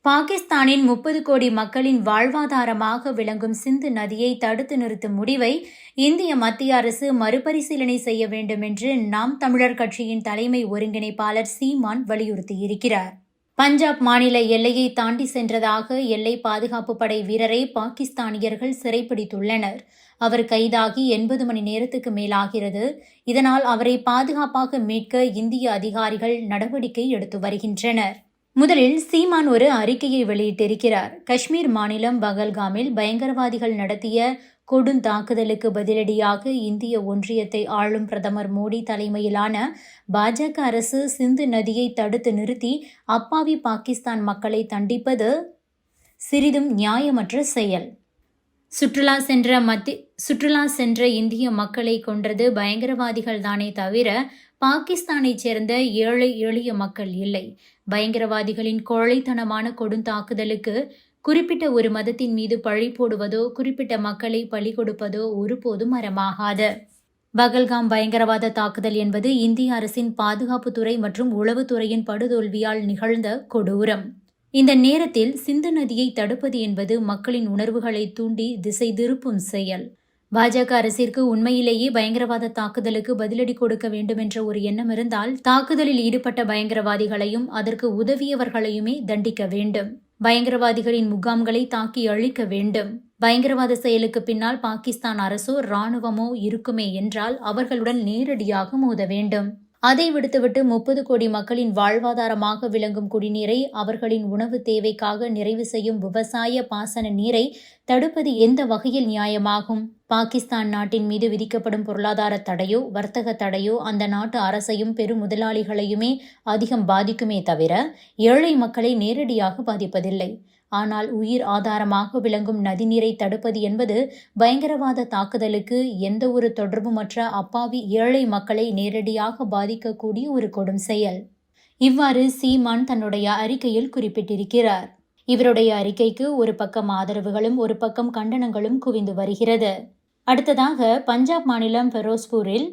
பாகிஸ்தானின் 30 கோடி மக்களின் வாழ்வாதாரமாக விளங்கும் சிந்து நதியை தடுத்து நிறுத்தும் முடிவை இந்திய மத்திய அரசு மறுபரிசீலனை செய்ய வேண்டும் என்று நாம் தமிழர் கட்சியின் தலைமை ஒருங்கிணைப்பாளர் சீமான் வலியுறுத்தியிருக்கிறார். பஞ்சாப் மாநில எல்லையை தாண்டி சென்றதாக எல்லை பாதுகாப்பு படை வீரரை பாகிஸ்தானியர்கள் சிறைப்பிடித்துள்ளனர். அவர் கைதாகி 80 மணி நேரத்துக்கு மேலாகிறது. இதனால் அவரை பாதுகாப்பாக மீட்க இந்திய அதிகாரிகள் நடவடிக்கை எடுத்து வருகின்றனர். முதலில் சீமான் ஒரு அறிக்கையை வெளியிட்டிருக்கிறார். காஷ்மீர் மாநிலம் பகல்காமில் பயங்கரவாதிகள் நடத்திய கொடுந்தாக்குதலுக்கு பதிலடியாக இந்திய ஒன்றியத்தை ஆளும் பிரதமர் மோடி தலைமையிலான பாஜக அரசு சிந்து நதியை தடுத்து நிறுத்தி அப்பாவி பாகிஸ்தான் மக்களை தண்டிப்பது சிறிதும் நியாயமற்ற செயல். சுற்றுலா சென்ற இந்திய மக்களை கொன்றது பயங்கரவாதிகள் தானே தவிர பாகிஸ்தானைச் சேர்ந்த ஏழை எளிய மக்கள் இல்லை. பயங்கரவாதிகளின் கோழைத்தனமான கொடுந்தாக்குதலுக்கு குறிப்பிட்ட ஒரு மதத்தின் மீது பழி போடுவதோ குறிப்பிட்ட மக்களை பலி கொடுப்பதோ ஒருபோதும் அறமாகாது. பகல்காம் பயங்கரவாத தாக்குதல் என்பது இந்திய அரசின் பாதுகாப்புத்துறை மற்றும் உளவுத்துறையின் படுதோல்வியால் நிகழ்ந்த கொடூரம். இந்த நேரத்தில் சிந்து நதியை தடுப்பது என்பது மக்களின் உணர்வுகளை தூண்டி திசை திருப்பும் செயல். பாஜக அரசிற்கு உண்மையிலேயே பயங்கரவாத தாக்குதலுக்கு பதிலடி கொடுக்க வேண்டும் என்ற ஒரு எண்ணம் இருந்தால் தாக்குதலில் ஈடுபட்ட பயங்கரவாதிகளையும் அதற்கு உதவியவர்களையுமே தண்டிக்க வேண்டும். பயங்கரவாதிகளின் முகாம்களை தாக்கி அழிக்க வேண்டும். பயங்கரவாத செயலுக்கு பின்னால் பாகிஸ்தான் அரசோ இராணுவமோ இருக்குமே என்றால் அவர்களுடன் நேரடியாக மோத வேண்டும். அதை விடுத்துவிட்டு 30 கோடி மக்களின் வாழ்வாதாரமாக விளங்கும் குடிநீரை அவர்களின் உணவு தேவைக்காக நிறைவு செய்யும் விவசாய பாசன நீரை தடுப்பது எந்த வகையில் நியாயமாகும்? பாகிஸ்தான் நாட்டின் மீது விதிக்கப்படும் பொருளாதார தடையோ வர்த்தக தடையோ அந்த நாட்டு அரசையும் பெரும் முதலாளிகளையுமே அதிகம் பாதிக்குமே தவிர ஏழை மக்களை நேரடியாக பாதிப்பதில்லை. ஆனால் உயிர் ஆதாரமாக விளங்கும் நதிநீரை தடுப்பது என்பது பயங்கரவாத தாக்குதலுக்கு எந்த ஒரு தொடர்புமற்ற அப்பாவி ஏழை மக்களை நேரடியாக பாதிக்கக்கூடிய ஒரு கொடும் செயல். இவ்வாறு சீமான் தன்னுடைய அறிக்கையில் குறிப்பிட்டிருக்கிறார். இவருடைய அறிக்கைக்கு ஒரு பக்கம் ஆதரவுகளும் ஒரு பக்கம் கண்டனங்களும் குவிந்து வருகிறது. அடுத்ததாக பஞ்சாப் மாநிலம் ஃபெரோஸ்பூரில்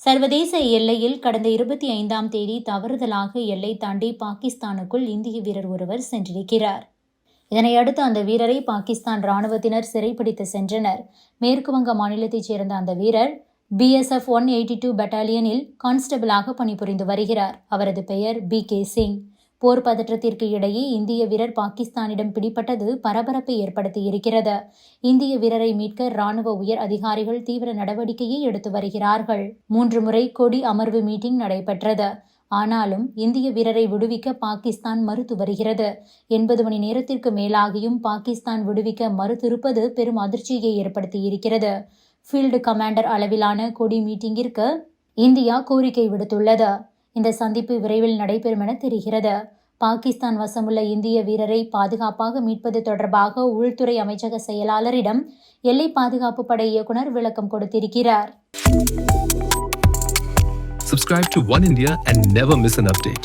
சர்வதேச எல்லையில் கடந்த 25ஆம் தேதி தவறுதலாக எல்லை தாண்டி பாகிஸ்தானுக்குள் இந்திய வீரர் ஒருவர் சென்றிருக்கிறார். இதனையடுத்து அந்த வீரரை பாகிஸ்தான் இராணுவத்தினர் சிறைப்பிடித்து சென்றனர். மேற்கு வங்க மாநிலத்தைச் சேர்ந்த அந்த வீரர் BSF 182 பட்டாலியனில் கான்ஸ்டபிளாக பணிபுரிந்து வருகிறார். அவரது பெயர் BK சிங். போர் பதற்றத்திற்கு இடையே இந்திய வீரர் பாகிஸ்தானிடம் பிடிபட்டது பரபரப்பை ஏற்படுத்தி இருக்கிறது. இந்திய வீரரை மீட்க இராணுவ உயர் அதிகாரிகள் தீவிர நடவடிக்கையை எடுத்து வருகிறார்கள். 3 முறை கொடி அமர்வு மீட்டிங் நடைபெற்றது. ஆனாலும் இந்திய வீரரை விடுவிக்க பாகிஸ்தான் மறுத்து வருகிறது. 80 மணி நேரத்திற்கு மேலாகியும் பாகிஸ்தான் விடுவிக்க மறுத்திருப்பது பெரும் அதிர்ச்சியை ஏற்படுத்தி இருக்கிறது. ஃபீல்டு கமாண்டர் அளவிலான கொடி மீட்டிங்கிற்கு இந்தியா கோரிக்கை விடுத்துள்ளது. இந்த சந்திப்பு விரைவில் நடைபெறும் என தெரிகிறது. பாகிஸ்தான் வசமுள்ள இந்திய வீரரை பாதுகாப்பாக மீட்பது தொடர்பாக உள்துறை அமைச்சக செயலாளரிடம் எல்லை பாதுகாப்பு படை இயக்குனர் விளக்கம் கொடுத்திருக்கிறார். Subscribe to One India and never miss an update.